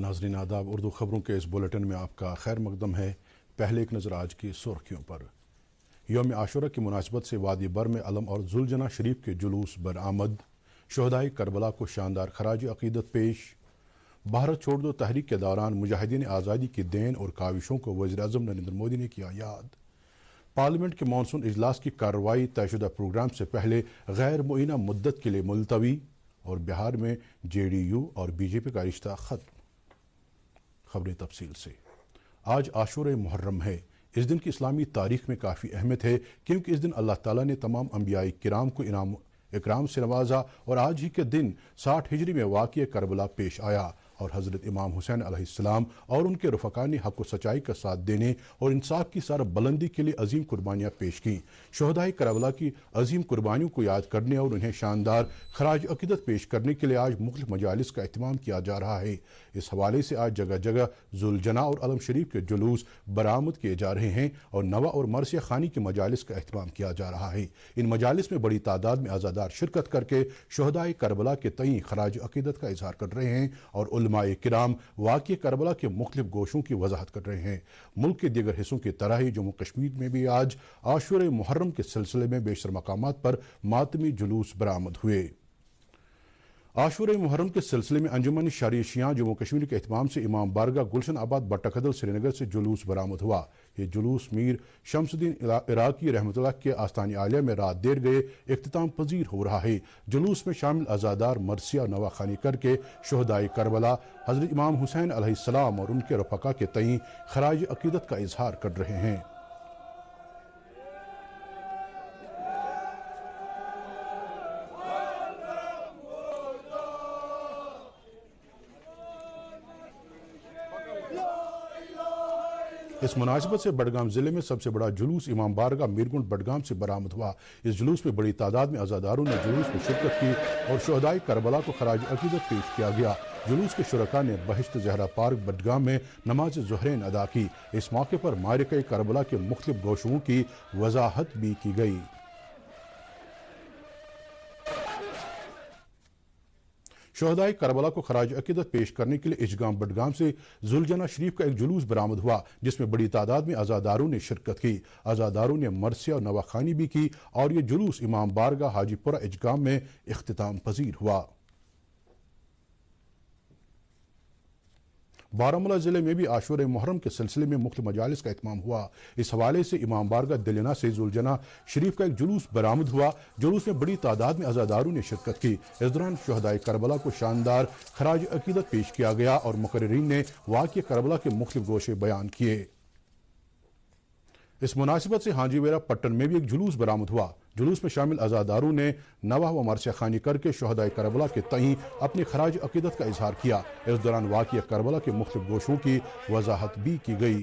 ناظرین آداب، اردو خبروں کے اس بلیٹن میں آپ کا خیر مقدم ہے۔ پہلے ایک نظر آج کی سرخیوں پر۔ یوم عاشورہ کی مناسبت سے وادی بر میں علم اور ذوالجناح شریف کے جلوس برآمد، شہدائے کربلا کو شاندار خراج عقیدت پیش۔ بھارت چھوڑ دو تحریک کے دوران مجاہدین آزادی کی دین اور کاوشوں کو وزیر اعظم نریندر مودی نے کیا یاد۔ پارلیمنٹ کے مانسون اجلاس کی کارروائی طے شدہ پروگرام سے پہلے غیر معینہ مدت کے لیے ملتوی، اور بہار میں جے ڈی یو اور بی جے پی کا رشتہ ختم۔ خبریں تفصیل سے۔ آج عاشورہ محرم ہے۔ اس دن کی اسلامی تاریخ میں کافی اہمیت ہے، کیونکہ اس دن اللہ تعالیٰ نے تمام انبیاء کرام کو اکرام سے نوازا، اور آج ہی کے دن 60 ہجری میں واقع کربلا پیش آیا، اور حضرت امام حسین علیہ السلام اور ان کے رفقا نے حق و سچائی کا ساتھ دینے اور انصاف کی سر بلندی کے لیے عظیم قربانیاں پیش کیں۔ شہدائے کربلا کی عظیم قربانیوں کو یاد کرنے اور انہیں شاندار خراج عقیدت پیش کرنے کے لیے آج مختلف مجالس کا اہتمام کیا جا رہا ہے۔ اس حوالے سے آج جگہ جگہ ذوالجناح اور علم شریف کے جلوس برآمد کیے جا رہے ہیں، اور نوا اور مرثیہ خوانی کے مجالس کا اہتمام کیا جا رہا ہے۔ ان مجالس میں بڑی تعداد میں عزادار شرکت کر کے شہدائے کربلا کے تئیں خراج عقیدت کا اظہار کر رہے ہیں، اور علماء کرام واقع کربلا کے مختلف گوشوں کی وضاحت کر رہے ہیں۔ ملک کے دیگر حصوں کی طرح ہی جموں کشمیر میں بھی آج عاشورہ محرم کے سلسلے میں بیشتر مقامات پر ماتمی جلوس برآمد ہوئے۔ عاشورہ محرم کے سلسلے میں انجمن شرعیہ شیعہ جموں کشمیر کے اہتمام سے امام بارگاہ گلشن آباد بٹہ سری نگر سے جلوس برآمد ہوا۔ یہ جلوس میر شمس الدین عراقی رحمۃ اللہ کے آستان عالیہ میں رات دیر گئے اختتام پذیر ہو رہا ہے۔ جلوس میں شامل عزادار مرثیہ نواخوانی کر کے شہدائے کربلا حضرت امام حسین علیہ السلام اور ان کے رفقا کے تئیں خراج عقیدت کا اظہار کر رہے ہیں۔ اس مناسبت سے بڈگام ضلع میں سب سے بڑا جلوس امام بارگاہ میرگنڈ بڈگام سے برآمد ہوا۔ اس جلوس میں بڑی تعداد میں عزاداروں نے جلوس میں شرکت کی اور شہدائے کربلا کو خراج عقیدت پیش کیا گیا۔ جلوس کے شرکاء نے بہشت زہرا پارک بڈگام میں نماز ظہرین ادا کی۔ اس موقع پر معرکہ کربلا کے مختلف گوشوں کی وضاحت بھی کی گئی۔ شہدائے کربلا کو خراج عقیدت پیش کرنے کے لیے اچگام بڈگام سے ذوالجناح شریف کا ایک جلوس برآمد ہوا، جس میں بڑی تعداد میں عزاداروں نے شرکت کی۔ عزاداروں نے مرثیہ اور نواخوانی بھی کی، اور یہ جلوس امام بارگاہ حاجی پورہ اچگام میں اختتام پذیر ہوا۔ بارہمولہ ضلع میں بھی عاشورہ محرم کے سلسلے میں مختلف مجالس کا اہتمام ہوا۔ اس حوالے سے امام بارگاہ دلنا سے ذوالجناح شریف کا ایک جلوس برآمد ہوا۔ جلوس میں بڑی تعداد میں عزاداروں نے شرکت کی۔ اس دوران شہدائے کربلا کو شاندار خراج عقیدت پیش کیا گیا، اور مقررین نے واقع کربلا کے مختلف گوشے بیان کیے۔ اس مناسبت سے ہانجی ویرا پٹن میں بھی ایک جلوس برآمد ہوا۔ جلوس میں شامل عزاداروں نے نواح و مرثیہ خوانی کر کے شہدائے کربلا کے تئیں اپنی خراج عقیدت کا اظہار کیا۔ اس دوران واقع کربلا کے مختلف گوشوں کی وضاحت بھی کی گئی۔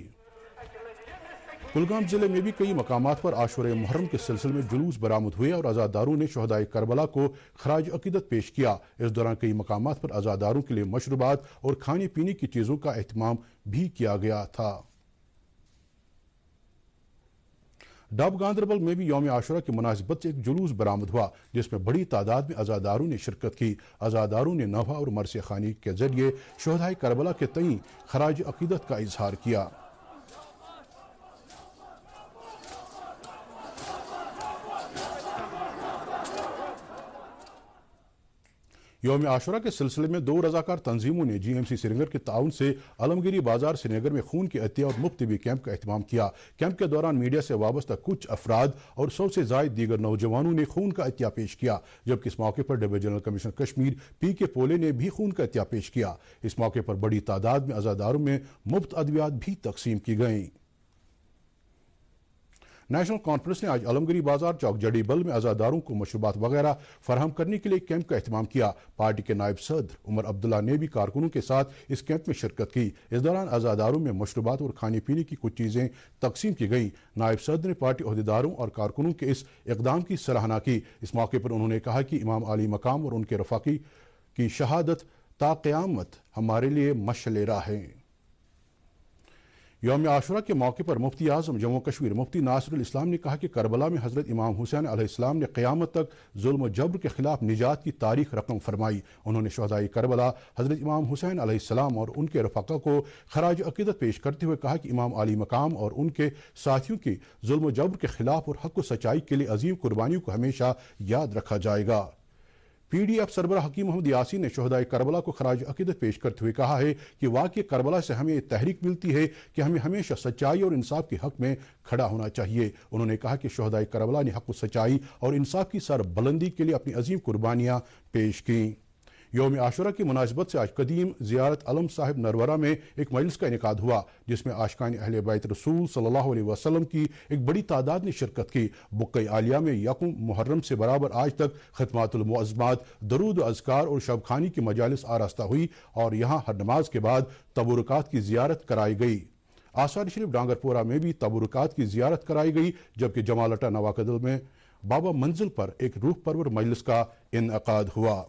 کلگام ضلع میں بھی کئی مقامات پر عاشورہ محرم کے سلسلے میں جلوس برآمد ہوئے، اور عزاداروں نے شہدائے کربلا کو خراج عقیدت پیش کیا۔ اس دوران کئی مقامات پر عزاداروں کے لیے مشروبات اور کھانے پینے کی چیزوں کا اہتمام بھی کیا گیا تھا۔ ڈب گاندربل میں بھی یوم عاشورہ کی مناسبت سے ایک جلوس برآمد ہوا، جس میں بڑی تعداد میں عزاداروں نے شرکت کی۔ عزاداروں نے نوحہ اور مرثیہ خوانی کے ذریعے شہدائے کربلا کے تئیں خراج عقیدت کا اظہار کیا۔ یوم عاشورہ کے سلسلے میں 2 رضاکار تنظیموں نے جی ایم سی سری نگر کے تعاون سے عالمگیری بازار سری نگر میں خون کے عطیہ اور مفت طبی کیمپ کا اہتمام کیا۔ کیمپ کے دوران میڈیا سے وابستہ کچھ افراد اور 100 سے زائد دیگر نوجوانوں نے خون کا عطیہ پیش کیا، جبکہ اس موقع پر ڈپٹی جنرل کمشنر کشمیر پی کے پولے نے بھی خون کا عطیہ پیش کیا۔ اس موقع پر بڑی تعداد میں عزاداروں میں مفت ادویات بھی تقسیم کی گئیں۔ نیشنل کانفرنس نے آج عالمگیری بازار چوک جڑی بل میں عزاداروں کو مشروبات وغیرہ فراہم کرنے کے لیے ایک کیمپ کا اہتمام کیا۔ پارٹی کے نائب صدر عمر عبداللہ نے بھی کارکنوں کے ساتھ اس کیمپ میں شرکت کی۔ اس دوران عزاداروں میں مشروبات اور کھانے پینے کی کچھ چیزیں تقسیم کی گئیں۔ نائب صدر نے پارٹی عہدیداروں اور کارکنوں کے اس اقدام کی سراہنا کی۔ اس موقع پر انہوں نے کہا کہ امام عالی مقام اور ان کے رفاقی کی شہادت تا قیامت ہمارے لیے مشعل راہ ہے۔ یوم عاشورہ کے موقع پر مفتی اعظم جموں کشمیر مفتی ناصر الاسلام نے کہا کہ کربلا میں حضرت امام حسین علیہ السلام نے قیامت تک ظلم و جبر کے خلاف نجات کی تاریخ رقم فرمائی۔ انہوں نے شہدائے کربلا حضرت امام حسین علیہ السلام اور ان کے رفقا کو خراج عقیدت پیش کرتے ہوئے کہا کہ امام عالی مقام اور ان کے ساتھیوں کی ظلم و جبر کے خلاف اور حق و سچائی کے لیے عظیم قربانیوں کو ہمیشہ یاد رکھا جائے گا۔ پی ڈی ایف سربراہ حکیم محمد یاسین نے شہدائے کربلا کو خراج عقیدت پیش کرتے ہوئے کہا ہے کہ واقعہ کربلا سے ہمیں یہ تحریک ملتی ہے کہ ہمیں ہمیشہ سچائی اور انصاف کے حق میں کھڑا ہونا چاہیے۔ انہوں نے کہا کہ شہدائے کربلا نے حق و سچائی اور انصاف کی سر بلندی کے لیے اپنی عظیم قربانیاں پیش کیں۔ یوم عاشورہ کی مناسبت سے آج قدیم زیارت علم صاحب نرورہ میں ایک مجلس کا انعقاد ہوا، جس میں عاشقان اہل بیت رسول صلی اللہ علیہ وسلم کی ایک بڑی تعداد نے شرکت کی۔ بقعہ عالیہ میں یکم محرم سے برابر آج تک خدمات المعظمات، درود و اذکار اور شب خوانی کی مجالس آراستہ ہوئی اور یہاں ہر نماز کے بعد تبرکات کی زیارت کرائی گئی۔ آثار شریف ڈانگر پورہ میں بھی تبرکات کی زیارت کرائی گئی، جبکہ جمالٹا نواکدل میں بابا منزل پر ایک روح پرور مجلس کا انعقاد ہوا۔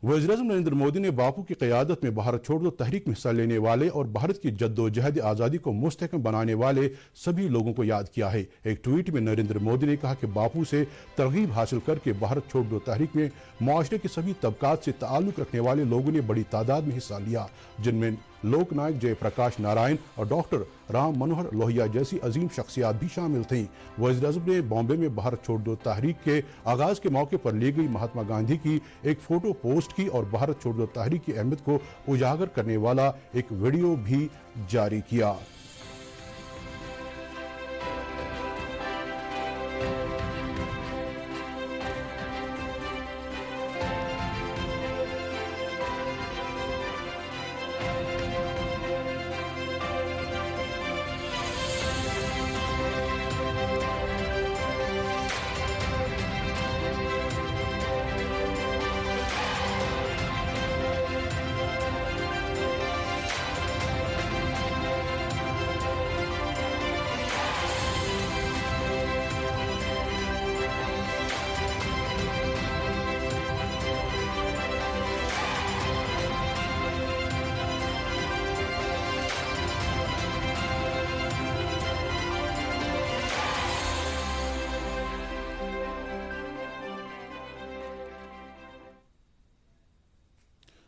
وزیراعظم نریندر مودی نے باپو کی قیادت میں بھارت چھوڑ دو تحریک میں حصہ لینے والے اور بھارت کی جد و جہد آزادی کو مستحکم بنانے والے سبھی لوگوں کو یاد کیا ہے۔ ایک ٹویٹ میں نریندر مودی نے کہا کہ باپو سے ترغیب حاصل کر کے بھارت چھوڑ دو تحریک میں معاشرے کے سبھی طبقات سے تعلق رکھنے والے لوگوں نے بڑی تعداد میں حصہ لیا، جن میں لوک نائک جے پرکاش نارائن اور ڈاکٹر رام منوہر لوہیا جیسی عظیم شخصیات بھی شامل تھیں۔ وزیراعظم نے بامبے میں بھارت چھوڑ دو تحریک کے آغاز کے موقع پر لی گئی مہاتما گاندھی کی ایک فوٹو پوسٹ کی اور بھارت چھوڑ دو تحریک کی اہمیت کو اجاگر کرنے والا ایک ویڈیو بھی جاری کیا۔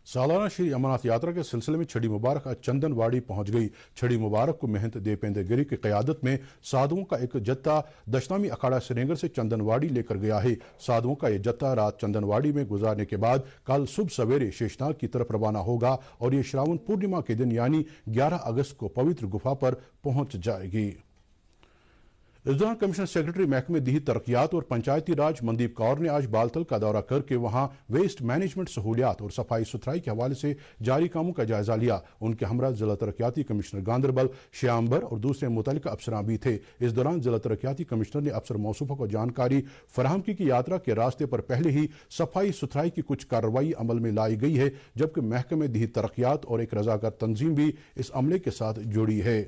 سالانہ شری امرناتھ یاترا کے سلسلے میں چھڑی مبارک آج چندن واڑی پہنچ گئی۔ چھڑی مبارک کو مہنت دیپیندر گری کی قیادت میں سادھوؤں کا ایک جتھا دشنامی اکھاڑا سری نگر سے چندن واڑی لے کر گیا ہے۔ سادھوؤں کا یہ جتھا رات چندن واڑی میں گزارنے کے بعد کل صبح سویرے شیشناگ کی طرف روانہ ہوگا اور یہ شراون پورنیما کے دن یعنی 11 اگست کو پوتر گفا پر پہنچ جائے گی۔ اس دوران کمشنر سیکرٹری محکمہ دیہی ترقیات اور پنچایتی راج مندیپ کور نے آج بالتل کا دورہ کر کے وہاں ویسٹ مینجمنٹ سہولیات اور صفائی ستھرائی کے حوالے سے جاری کاموں کا جائزہ لیا۔ ان کے ہمراہ ضلع ترقیاتی کمشنر گاندربل شیامبر اور دوسرے متعلقہ افسران بھی تھے۔ اس دوران ضلع ترقیاتی کمشنر نے افسر موصوفہ کو جانکاری فراہم کی کہ یاترا کے راستے پر پہلے ہی صفائی ستھرائی کی کچھ کارروائی عمل میں لائی گئی ہے، جبکہ محکمہ دیہی ترقیات اور ایک رضاکار تنظیم بھی اس عملے کے ساتھ جڑی ہے۔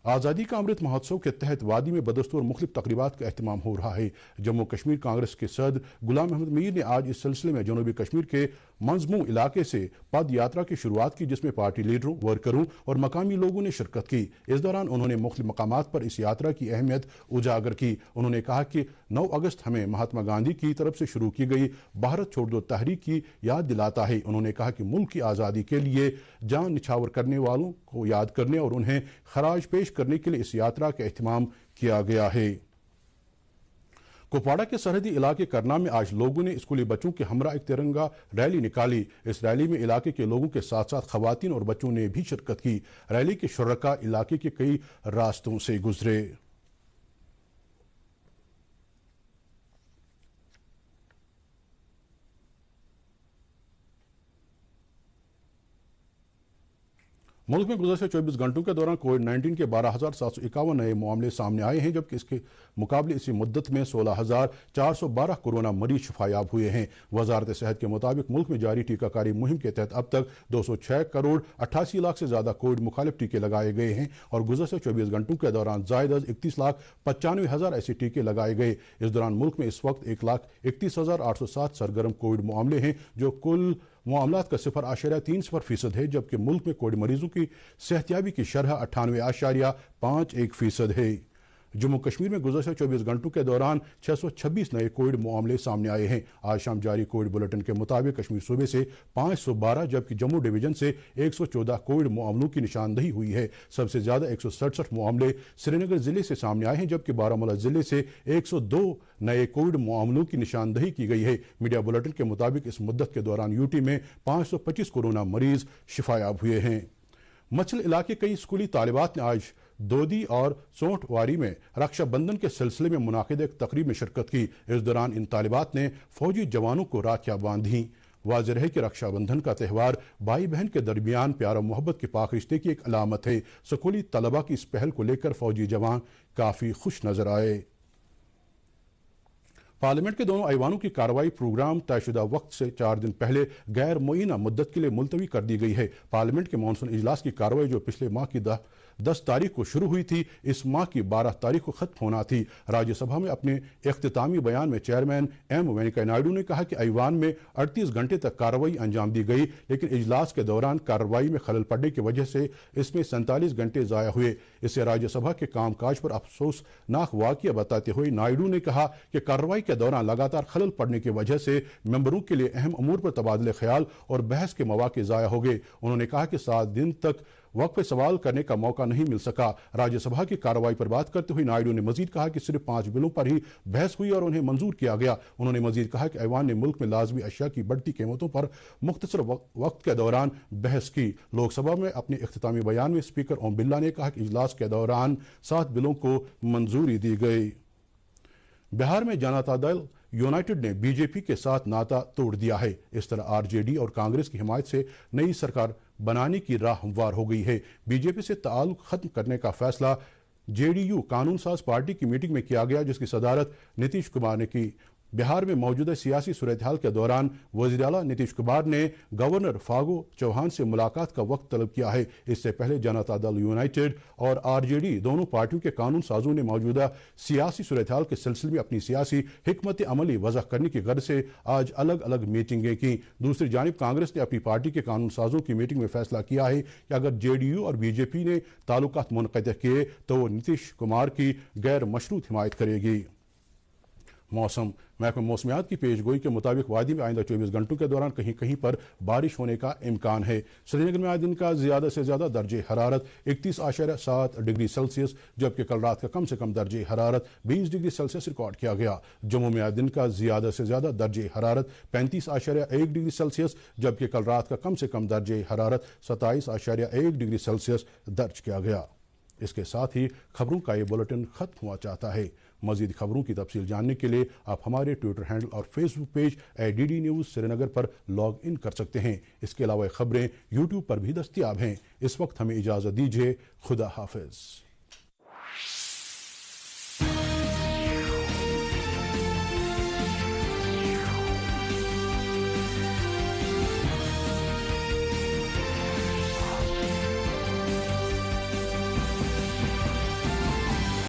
آزادی کا امرت مہوتسو کے تحت وادی میں بدستور مختلف تقریبات کا اہتمام ہو رہا ہے۔ جموں کشمیر کانگریس کے صدر غلام محمد میر نے آج اس سلسلے میں جنوبی کشمیر کے منظموں علاقے سے پد یاترا کی شروعات کی، جس میں پارٹی لیڈروں، ورکروں اور مقامی لوگوں نے شرکت کی۔ اس دوران انہوں نے مختلف مقامات پر اس یاترا کی اہمیت اجاگر کی۔ انہوں نے کہا کہ 9 اگست ہمیں مہاتما گاندھی کی طرف سے شروع کی گئی بھارت چھوڑ دو تحریک کی یاد دلاتا ہے۔ انہوں نے کہا کہ ملک کی آزادی کے لیے جان نچھاور کرنے والوں کو یاد کرنے اور انہیں خراج پیش کرنے کے لیے اس یاترا کا اہتمام کیا گیا ہے۔ کپواڑہ کے سرحدی علاقے کرنا میں آج لوگوں نے اسکولی بچوں کے ہمراہ ایک ترنگا ریلی نکالی۔ اس ریلی میں علاقے کے لوگوں کے ساتھ ساتھ خواتین اور بچوں نے بھی شرکت کی۔ ریلی کے شرکاء علاقے کے کئی راستوں سے گزرے۔ ملک میں گزشتہ 24 گھنٹوں کے دوران کووڈ-19 کے 12,751 نئے معاملے سامنے آئے ہیں، جبکہ اس کے مقابلے اسی مدت میں 16,412 کورونا مریض شفایاب ہوئے ہیں۔ وزارت صحت کے مطابق ملک میں جاری ٹیکہ کاری مہم کے تحت اب تک 206 کروڑ 88 لاکھ سے زیادہ کووڈ مخالف ٹیکے لگائے گئے ہیں اور گزشتہ 24 گھنٹوں کے دوران زائد از 31,95,000 ایسے ٹیکے لگائے گئے۔ اس دوران ملک میں اس وقت 1,31,807 سرگرم کووڈ معاملے ہیں، جو کل معاملات کا 0.30% ہے، جبکہ ملک میں کووڈ مریضوں کی صحتیابی کی شرح 98.51% ہے۔ جموں کشمیر میں گزشتہ 24 گھنٹوں کے دوران 626 نئے کووڈ معاملے سامنے آئے ہیں۔ آج شام جاری کووڈ بلیٹن کے مطابق کشمیر صوبے سے 512 جبکہ جموں ڈویژن سے 114 کووڈ معاملوں کی نشاندہی ہوئی ہے۔ سب سے زیادہ 167 معاملے سری نگر ضلع سے سامنے آئے ہیں، جبکہ بارہمولہ ضلع سے 102 نئے کووڈ معاملوں کی نشاندہی کی گئی ہے۔ میڈیا بلیٹن کے مطابق اس مدت کے دوران یوٹی میں 525 کورونا مریض شفایاب ہوئے ہیں۔ مچھل علاقے کئی اسکولی طالبات نے آج دودی اور سونٹ واری میں رکشا بندھن کے سلسلے میں منعقدہ ایک تقریب میں شرکت کی۔ اس دوران ان طالبات نے فوجی جوانوں کو راکھیاں باندھیں۔ واضح رہے کہ رکشا بندھن کا تہوار بھائی بہن کے درمیان پیار و محبت کے پاک رشتے کی ایک علامت ہے۔ اسکولی طلبہ کی اس پہل کو لے کر فوجی جوان کافی خوش نظر آئے۔ پارلیمنٹ کے دونوں ایوانوں کی کارروائی پروگرام طے شدہ وقت سے 4 دن پہلے غیر معینہ مدت کے لیے ملتوی کر دی گئی ہے۔ پارلیمنٹ کے مانسون اجلاس کی کارروائی جو پچھلے ماہ کی 10 تاریخ کو شروع ہوئی تھی، اس ماہ کی 12 تاریخ کو ختم ہونا تھی۔ راجیہ سبھا میں اپنے اختتامی بیان میں چیئرمین ایم وینکیا نائیڈو نے کہا کہ ایوان میں 38 گھنٹے تک کارروائی انجام دی گئی، لیکن اجلاس کے دوران کارروائی میں خلل پڑنے کی وجہ سے اس میں 47 گھنٹے ضائع ہوئے۔ اسے راجیہ سبھا کے کام کاج پر افسوسناک واقعہ بتاتے ہوئے نائیڈو نے کہا کہ کارروائی کے دوران لگاتار خلل پڑنے کی وجہ سے ممبروں کے لیے اہم امور پر تبادلہ خیال اور بحث کے مواقع ضائع ہو گئے۔ انہوں نے کہا کہ 7 دن تک وقت پہ سوال کرنے کا موقع نہیں مل سکا۔ راجیہ سبھا کی کارروائی پر بات کرتے ہوئے نائیڈو نے مزید کہا کہ صرف 5 بلوں پر ہی بحث ہوئی اور انہیں منظور کیا گیا۔ انہوں نے مزید کہا کہ ایوان نے ملک میں لازمی اشیاء کی بڑھتی قیمتوں پر مختصر وقت کے دوران بحث کی۔ لوک سبھا میں اپنے اختتامی بیان میں اسپیکر اوم برلا نے کہا کہ اجلاس کے دوران 7 بلوں کو منظوری دی گئی۔ بہار میں جنتا دل یونائیٹڈ نے بی جے پی کے ساتھ ناطہ توڑ دیا ہے۔ اس طرح آر جے ڈی اور کانگریس کی حمایت سے نئی سرکار بنانے کی راہ ہموار ہو گئی ہے۔ بی جے پی سے تعلق ختم کرنے کا فیصلہ جے ڈی یو قانون ساز پارٹی کی میٹنگ میں کیا گیا، جس کی صدارت نتیش کمار نے کی۔ بہار میں موجودہ سیاسی صورتحال کے دوران وزیر اعلیٰ نتیش کمار نے گورنر فاگو چوہان سے ملاقات کا وقت طلب کیا ہے۔ اس سے پہلے جنتا دل یونائیٹڈ اور آر جے ڈی دونوں پارٹیوں کے قانون سازوں نے موجودہ سیاسی صورتحال کے سلسلے میں اپنی سیاسی حکمت عملی وضع کرنے کی غرض سے آج الگ الگ میٹنگیں کیں۔ دوسری جانب کانگریس نے اپنی پارٹی کے قانون سازوں کی میٹنگ میں فیصلہ کیا ہے کہ اگر جے ڈی یو اور بی جے پی نے تعلقات منقطع کیے تو وہ نتیش کمار کی غیر مشروط حمایت کرے گی۔ موسم محکمہ موسمیات کی پیش گوئی کے مطابق وادی میں آئندہ 24 گھنٹوں کے دوران کہیں کہیں پر بارش ہونے کا امکان ہے۔ سری نگر میں آج دن کا زیادہ سے زیادہ درجہ حرارت 31.7 ڈگری سیلسیس جبکہ کل رات کا کم سے کم درجہ حرارت 20 ڈگری سیلسیس ریکارڈ کیا گیا۔ جموں میں آج دن کا زیادہ سے زیادہ درجہ حرارت 35.1 ڈگری سیلسیس جبکہ کل رات کا کم سے کم درجہ حرارت 27.1 ڈگری سیلسیس درج کیا گیا۔ اس کے ساتھ ہی خبروں کا یہ بلیٹن ختم ہوا چاہتا ہے۔ مزید خبروں کی تفصیل جاننے کے لیے آپ ہمارے ٹویٹر ہینڈل اور Facebook page @DD news Srinagar پر لاگ ان کر سکتے ہیں۔ اس کے علاوہ خبریں یوٹیوب پر بھی دستیاب ہیں۔ اس وقت ہمیں اجازت دیجیے۔ خدا حافظ۔